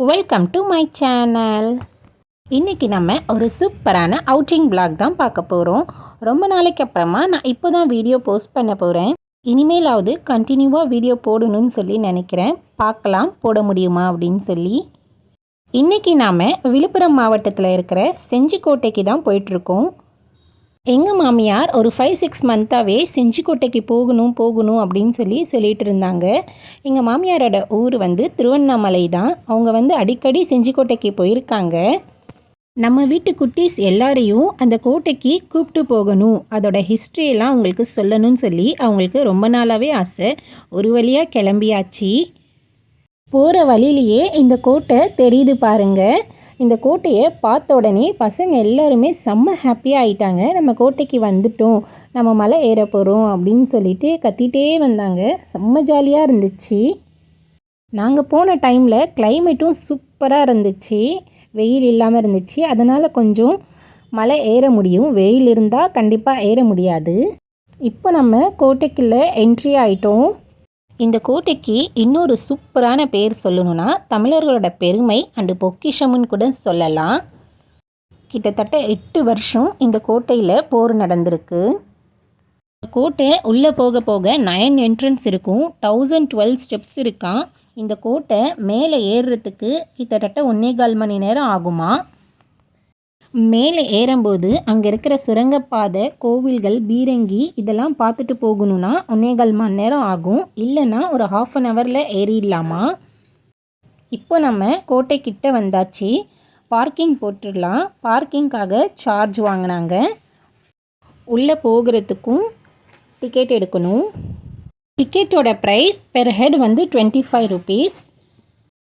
Welcome to my channel. இன்றைக்கி நம்ம ஒரு சூப்பரான அவுட்டிங் பிளாக் தான் பார்க்க போகிறோம். ரொம்ப நாளைக்கு அப்புறமா நான் இப்போ தான் வீடியோ போஸ்ட் பண்ண போகிறேன். இனிமேலாவது கண்டினியூவாக வீடியோ போடணும்னு சொல்லி நினைக்கிறேன். பார்க்கலாம் போட முடியுமா அப்படின்னு சொல்லி. இன்றைக்கி நாம் விழுப்புரம் மாவட்டத்தில் இருக்கிற செஞ்சிக்கோட்டைக்கு தான் போயிட்டுருக்கோம். எங்கள் மாமியார் ஒரு 5-6 மந்த்தாகவே செஞ்சிக்கோட்டைக்கு போகணும் அப்படின்னு சொல்லிட்டு இருந்தாங்க. எங்கள் மாமியாரோட ஊர் திருவண்ணாமலை தான். அவங்க அடிக்கடி செஞ்சிக்கோட்டைக்கு போயிருக்காங்க. நம்ம வீட்டு குட்டீஸ் எல்லாரையும் அந்த கோட்டைக்கு கூப்பிட்டு போகணும், அதோட ஹிஸ்ட்ரியெல்லாம் அவங்களுக்கு சொல்லணும்னு சொல்லி அவங்களுக்கு ரொம்ப நாளாகவே ஆசை. ஒரு வழியாக கிளம்பியாச்சு. போகிற வழியிலேயே இந்த கோட்டை தெரியுது பாருங்கள். இந்த கோட்டையை பார்த்த உடனே பசங்க எல்லாருமே செம்ம ஹாப்பியாக ஆகிட்டாங்க. நம்ம கோட்டைக்கு வந்துட்டோம், நம்ம மலை ஏற போகிறோம் அப்படின்னு சொல்லிட்டு கத்திகிட்டே வந்தாங்க. செம்ம ஜாலியாக இருந்துச்சு. நாங்கள் போன டைமில் கிளைமேட்டும் சூப்பராக இருந்துச்சு. வெயில் இல்லாமல் இருந்துச்சு. அதனால் கொஞ்சம் மலை ஏற முடியும். வெயில் இருந்தால் கண்டிப்பாக ஏற முடியாது. இப்போ நம்ம கோட்டைக்குள்ளே என்ட்ரி ஆகிட்டோம். இந்த கோட்டைக்கு இன்னொரு சூப்பரான பேர் சொல்லணும்னா தமிழர்களோட பெருமை அண்டு பொக்கிஷம்னு கூட சொல்லலாம். கிட்டத்தட்ட 8 வருஷம் இந்த கோட்டையில் போர் நடந்திருக்கு. கோட்டை உள்ளே போக போக 9 என்ட்ரன்ஸ் இருக்கும். 1012 ஸ்டெப்ஸ் இருக்கான். இந்த கோட்டை மேலே ஏறுறதுக்கு கிட்டத்தட்ட 1.25 மணி நேரம் ஆகுமா. மேலே ஏறும்போது அங்கே இருக்கிற சுரங்கப்பாதை, கோவில்கள், பீரங்கி இதெல்லாம் பார்த்துட்டு போகணுன்னா 1.25 மணி நேரம் ஆகும். இல்லைன்னா ஒரு 1/2 ஹவரில் ஏறிடலாமா. இப்போ நம்ம கோட்டைக்கிட்ட வந்தாச்சு. பார்க்கிங் போட்டுடலாம். பார்க்கிங்காக சார்ஜ் வாங்கினாங்க. உள்ளே போகிறதுக்கும் டிக்கெட் எடுக்கணும். டிக்கெட்டோட ப்ரைஸ் பெர் ஹெட் 25 ருபீஸ்.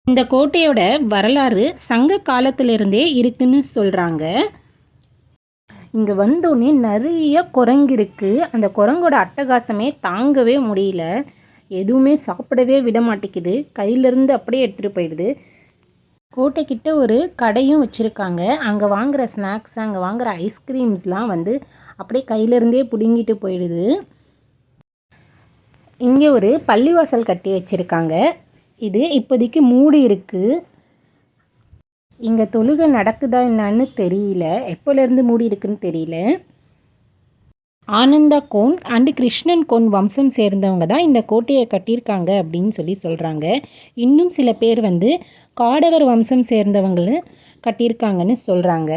இந்த கோட்டையோட வரலாறு சங்க காலத்திலிருந்தே இருக்குன்னு சொல்கிறாங்க. இங்கே வந்தோடனே நிறைய குரங்கு இருக்குது. அந்த குரங்கோட அட்டகாசமே தாங்கவே முடியல. எதுவுமே சாப்பிடவே விட மாட்டேங்குது. கையிலேருந்து அப்படியே எடுத்துகிட்டு போயிடுது. கோட்டைக்கிட்ட ஒரு கடையும் வச்சுருக்காங்க. அங்கே வாங்குகிற ஸ்நாக்ஸ், அங்கே வாங்குகிற ஐஸ்கிரீம்ஸ்லாம் அப்படியே கையிலேருந்தே பிடுங்கிட்டு போயிடுது. இங்கே ஒரு பள்ளிவாசல் கட்டி வச்சுருக்காங்க. இது இப்போதைக்கு மூடி இருக்குது. இங்கே தொழுகை நடக்குதா என்னான்னு தெரியல. எப்போலேருந்து மூடி இருக்குன்னு தெரியல. ஆனந்தா கோன் அண்டு கிருஷ்ணன் கோன் வம்சம் சேர்ந்தவங்க தான் இந்த கோட்டையை கட்டியிருக்காங்க அப்படின்னு சொல்கிறாங்க. இன்னும் சில பேர் காடவர் வம்சம் சேர்ந்தவங்களை கட்டியிருக்காங்கன்னு சொல்கிறாங்க.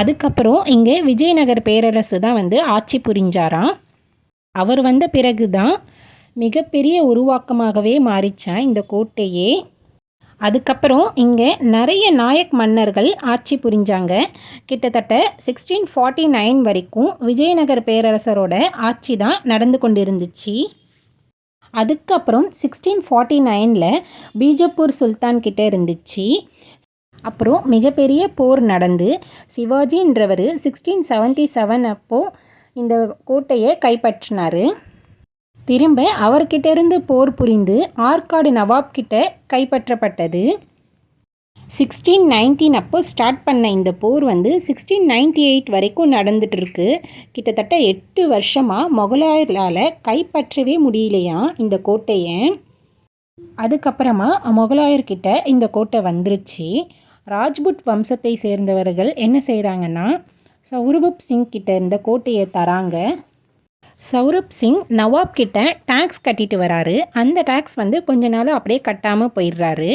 அதுக்கப்புறம் இங்கே விஜயநகர் பேரரசு தான் ஆட்சி புரிஞ்சாராம். அவர் வந்த பிறகு தான் மிகப்பெரிய உருவாக்கமாகவே மாறிச்சான் இந்த கோட்டையே. அதுக்கப்புறம் இங்கே நிறைய நாயக் மன்னர்கள் ஆட்சி புரிஞ்சாங்க. கிட்டத்தட்ட 1649 வரைக்கும் விஜயநகர் பேரரசரோட ஆட்சி தான் நடந்து கொண்டு இருந்துச்சு. அதுக்கப்புறம் 1649 பீஜப்பூர் சுல்தான் கிட்ட இருந்துச்சு. அப்புறம் மிகப்பெரிய போர் நடந்து சிவாஜின்றவர் 1677 அப்போது இந்த கோட்டையை கைப்பற்றினார். திரும்ப அவர்கிட்ட இருந்து போர் புரிந்து ஆற்காடு நவாப் கிட்ட கைப்பற்றப்பட்டது. 1619 அப்போ ஸ்டார்ட் பண்ண இந்த போர் 1698 வரைக்கும் நடந்துகிட்ருக்கு. கிட்டத்தட்ட 8 வருஷமாக முகலாயர்களால் கைப்பற்றவே முடியலையா இந்த கோட்டையை. அதுக்கப்புறமா முகலாயர்கிட்ட இந்த கோட்டை வந்துருச்சு. ராஜ்புட் வம்சத்தை சேர்ந்தவர்கள் என்ன செய்கிறாங்கன்னா சௌரப் சிங் கிட்ட இந்த கோட்டையை தராங்க. சௌரப் சிங் நவாப் கிட்ட டேக்ஸ் கட்டிட்டு வராரு. அந்த டேக்ஸ் கொஞ்ச நாள் அப்படியே கட்டாமல் போயிடுறாரு.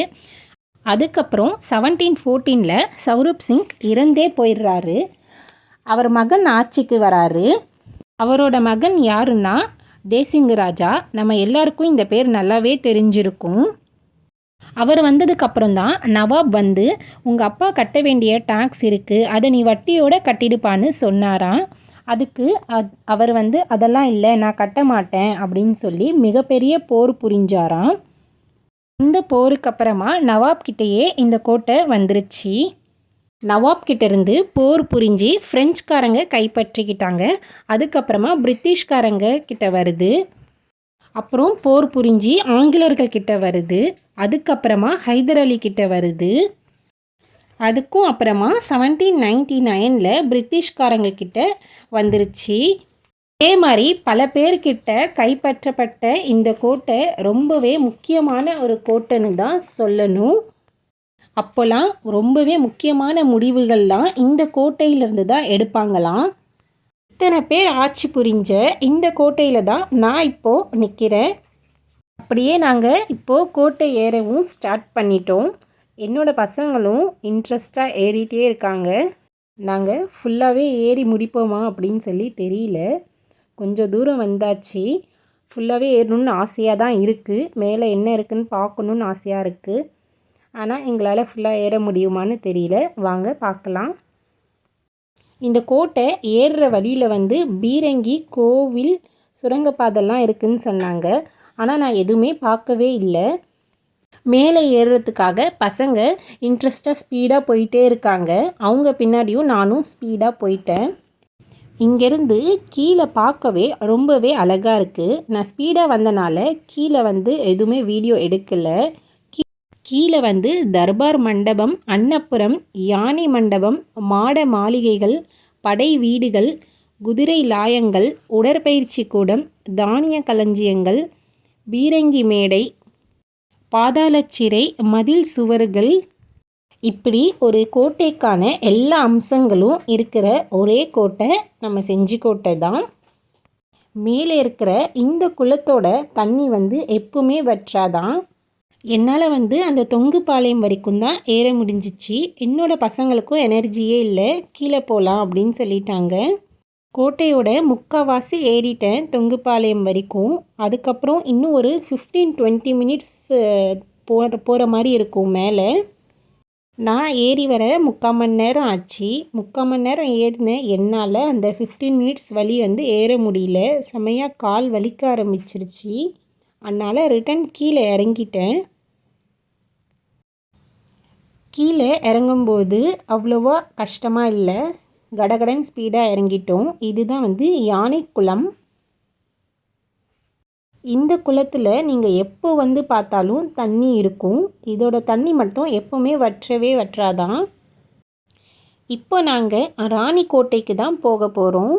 அதுக்கப்புறம் 1714 சௌரப் சிங் இறந்தே போயிடுறாரு. அவர் மகன் ஆட்சிக்கு வராரு. அவரோட மகன் யாருன்னா தேசிங்கு ராஜா. நம்ம எல்லாருக்கும் இந்த பேர் நல்லாவே தெரிஞ்சிருக்கும். அவர் வந்ததுக்கப்புறம் தான் நவாப் உங்கள் அப்பா கட்ட வேண்டிய டேக்ஸ் இருக்குது, அதை நீ வட்டியோடு கட்டிடுப்பான்னு சொன்னாராம். அதுக்கு அவர் அதெல்லாம் இல்லை, நான் கட்ட மாட்டேன் அப்படின்னு சொல்லி மிகப்பெரிய போர் புரிஞ்சாராம். இந்த போருக்கு அப்புறமா நவாப் கிட்டேயே இந்த கோட்டை வந்துருச்சு. நவாப் கிட்டேருந்து போர் புரிஞ்சு ஃப்ரெஞ்சுக்காரங்க கைப்பற்றிக்கிட்டாங்க. அதுக்கப்புறமா பிரிட்டிஷ்காரங்க கிட்ட வருது. அப்புறம் போர் புரிஞ்சு ஆங்கிலேயர்கள் கிட்ட வருது. அதுக்கப்புறமா ஹைதர் அலி கிட்ட வருது. அதுக்கும் அப்புறமா 1799 பிரிட்டிஷ்காரங்க கிட்ட வந்துருச்சு. இதே மாதிரி பல பேர்கிட்ட கைப்பற்றப்பட்ட இந்த கோட்டை ரொம்பவே முக்கியமான ஒரு கோட்டைன்னு தான் சொல்லணும். அப்போலாம் ரொம்பவே முக்கியமான முடிவுகள்லாம் இந்த கோட்டையிலேருந்து தான் எடுப்பாங்களாம். இத்தனை பேர் ஆட்சி புரிஞ்ச இந்த கோட்டையில் தான் நான் இப்போது நிற்கிறேன். அப்படியே நாங்கள் இப்போது கோட்டை ஏறவும் ஸ்டார்ட் பண்ணிட்டோம். என்னோடய பசங்களும் இன்ட்ரெஸ்ட்டாக ஏறிட்டே இருக்காங்க. நாங்கள் ஃபுல்லாகவே ஏறி முடிப்போமா அப்படின்னு சொல்லி தெரியல. கொஞ்சம் தூரம் வந்தாச்சு. ஃபுல்லாகவே ஏறணும்னு ஆசையாக தான் இருக்குது. மேலே என்ன இருக்குதுன்னு பார்க்கணுன்னு ஆசையாக இருக்குது. ஆனால் எங்களால் ஃபுல்லாக ஏற முடியுமான்னு தெரியல. வாங்க பார்க்கலாம். இந்த கோட்டை ஏறுற வழியில் வந்து பீரங்கி கோவில் சுரங்கப்பாதைலாம் இருக்குதுன்னு சொன்னாங்க. ஆனால் நான் எதுவுமே பார்க்கவே இல்லை. மேலே ஏறுறதுக்காக பசங்க இன்ட்ரெஸ்ட்டாக ஸ்பீடாக போயிட்டே இருக்காங்க. அவங்க பின்னாடியும் நானும் ஸ்பீடாக போயிட்டேன். இங்கேருந்து கீழே பார்க்கவே ரொம்பவே அழகாக இருக்குது. நான் ஸ்பீடாக வந்தனால கீழே வந்து எதுவுமே வீடியோ எடுக்கலை. கீழே வந்து தர்பார் மண்டபம், அன்னப்புரம், யானை மண்டபம், மாட மாளிகைகள், படை வீடுகள், குதிரை லாயங்கள், உடற்பயிற்சி கூடம், தானிய களஞ்சியங்கள், பீரங்கி மேடை, பாதாளச்சிறை, மதில் சுவர்கள், இப்படி ஒரு கோட்டைக்கான எல்லா அம்சங்களும் இருக்கிற ஒரே கோட்டை நம்ம செஞ்சிக்கோட்டை தான். மேலே இருக்கிற இந்த குளத்தோட தண்ணி வந்து எப்பவுமே வற்றாதான். என்னால் வந்து அந்த தொங்குபாளையம் வரைக்கும் தான் ஏற முடிஞ்சிச்சு. என்னோடய பசங்களுக்கும் எனர்ஜியே இல்லை, கீழே போகலாம் அப்படின்னு சொல்லிட்டாங்க. கோட்டையோட முக்கால்வாசி ஏறிட்டேன் தொங்குபாளையம் வரைக்கும். அதுக்கப்புறம் இன்னும் ஒரு 15-20 மினிட்ஸ் போகிற மாதிரி இருக்கும் மேலே. நான் ஏறி வர 3/4 மணி நேரம் ஆச்சு. 3/4 மணி நேரம் ஏறினேன். என்னால் அந்த 15 மினிட்ஸ் வழி வந்து ஏற முடியல. செமையாக கால் வலிக்க ஆரம்பிச்சிருச்சு. அதனால் ரிட்டன் கீழே இறங்கிட்டேன். கீழே இறங்கும்போது அவ்வளோவா கஷ்டமாக இல்லை. கடகடன் ஸ்பீடாக இறங்கிட்டோம். இதுதான் வந்து யானைக்குளம். இந்த குளத்தில் நீங்கள் எப்போ வந்து பார்த்தாலும் தண்ணி இருக்கும். இதோட தண்ணி மட்டும் எப்போவுமே வற்றவே வற்றாதான். இப்போ நாங்கள் ராணிக்கோட்டைக்கு தான் போக போகிறோம்.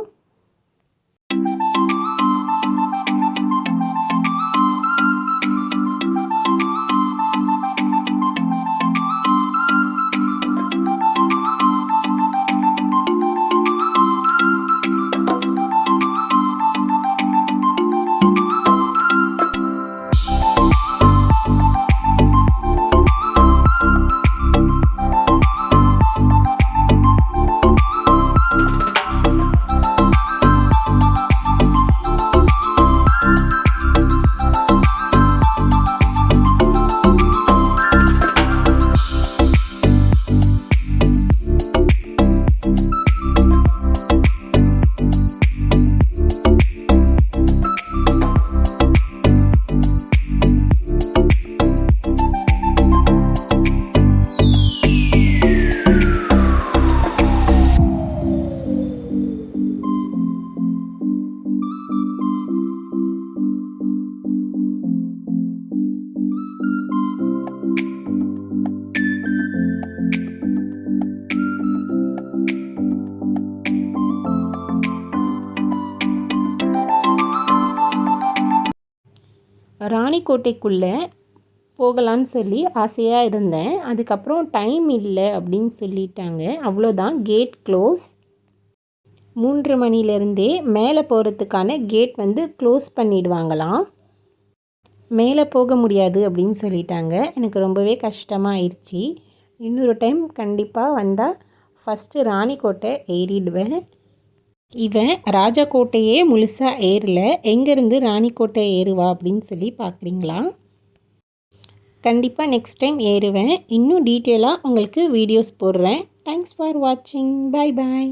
ராணிக்கோட்டைக்குள்ளே போகலான்னு சொல்லி ஆசையாக இருந்தேன். அதுக்கப்புறம் டைம் இல்லை அப்படின்னு சொல்லிட்டாங்க. அவ்வளோதான், கேட் க்ளோஸ். 3 மணிலேருந்தே மேலே போகிறதுக்கான கேட் வந்து க்ளோஸ் பண்ணிடுவாங்களாம். மேலே போக முடியாது அப்படின்னு சொல்லிட்டாங்க. எனக்கு ரொம்பவே கஷ்டமாக ஆயிடுச்சு. இன்னொரு டைம் கண்டிப்பாக வந்தால் ஃபஸ்ட்டு ராணிக்கோட்டை ஏறிடுவேன். இவன் ராஜாக்கோட்டையே முழுசாக ஏறல, எங்கேருந்து ராணிக்கோட்டை ஏறுவா அப்படின்னு சொல்லி பார்க்குறீங்களா? கண்டிப்பாக நெக்ஸ்ட் டைம் ஏறுவேன். இன்னும் டீட்டெயிலாக உங்களுக்கு வீடியோஸ் போடுறேன். தேங்க்ஸ் ஃபார் வாட்சிங். பாய் பாய்.